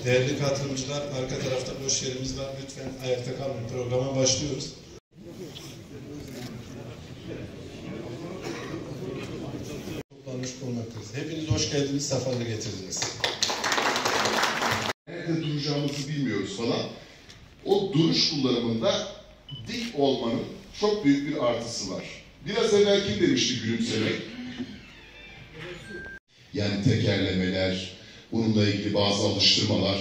Değerli katılımcılar, arka tarafta boş yerimiz var. Lütfen ayakta kalmayın. Programa başlıyoruz. Toplanmış bulunmaktayız. Hepiniz hoş geldiniz, sefalar getirdiniz. Nerede duracağımızı bilmiyoruz falan. O duruş kullanımında dik olmanın çok büyük bir artısı var. Biraz evvel kim demişti gülümsemek? Yani tekerlemeler, bununla ilgili bazı alıştırmalar.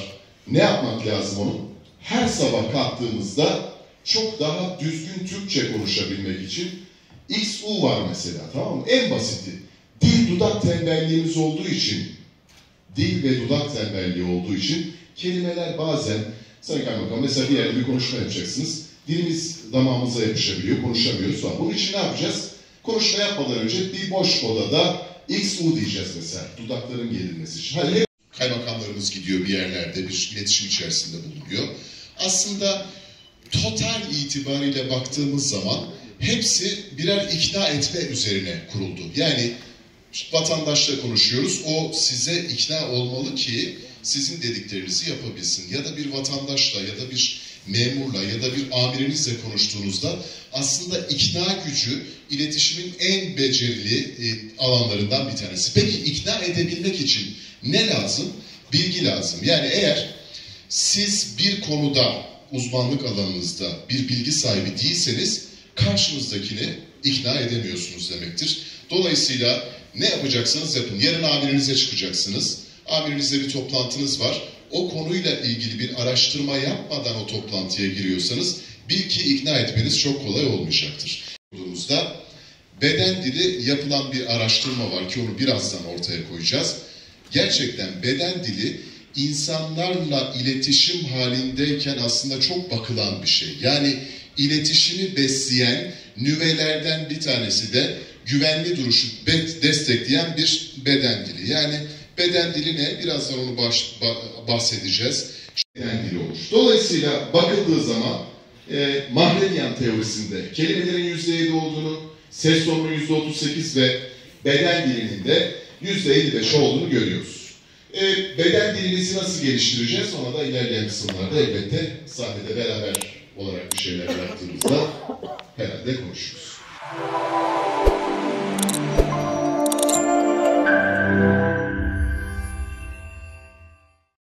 Ne yapmak lazım onun? Her sabah kalktığımızda çok daha düzgün Türkçe konuşabilmek için XU var mesela, tamam mı? En basiti. Dil dudak tembelliğimiz olduğu için, dil ve dudak tembelliği olduğu için kelimeler bazen, Sayın Kaymakam mesela bir yerde bir konuşma yapacaksınız. Dilimiz damağımıza yapışabiliyor, konuşamıyoruz falan. Bunun için ne yapacağız? Konuşma yapmadan önce bir boş odada XU diyeceğiz mesela, dudakların gerilmesi için. Hani kaymakamlarımız gidiyor bir yerlerde bir iletişim içerisinde bulunuyor. Aslında total itibariyle baktığımız zaman hepsi birer ikna etme üzerine kuruldu. Yani vatandaşla konuşuyoruz, o size ikna olmalı ki sizin dediklerinizi yapabilsin. Ya da bir vatandaşla ya da bir memurla ya da bir amirinizle konuştuğunuzda aslında ikna gücü iletişimin en becerili alanlarından bir tanesi. Peki ikna edebilmek için ne lazım? Bilgi lazım. Yani eğer siz bir konuda uzmanlık alanınızda bir bilgi sahibi değilseniz karşınızdakini ikna edemiyorsunuz demektir. Dolayısıyla ne yapacaksanız yapın. Yarın amirinize çıkacaksınız. Amirinizle bir toplantınız var. O konuyla ilgili bir araştırma yapmadan o toplantıya giriyorsanız bil ki ikna etmeniz çok kolay olmayacaktır. Beden dili yapılan bir araştırma var ki onu birazdan ortaya koyacağız. Gerçekten beden dili insanlarla iletişim halindeyken aslında çok bakılan bir şey. Yani iletişimi besleyen nüvelerden bir tanesi de güvenli duruşu destekleyen bir beden dili. Yani beden dili ne? Birazdan onu bahsedeceğiz. Beden dili olur. Dolayısıyla bakıldığı zaman Mahremian teorisinde kelimelerin %7 olduğunu, ses tonunun %38 ve beden dilinin de %55 olduğunu görüyoruz. Beden dilimizi nasıl geliştireceğiz? Ona da ilerleyen kısımlarda elbette sahnede beraber olarak bir şeyler yaptığımızda herhalde konuşuruz.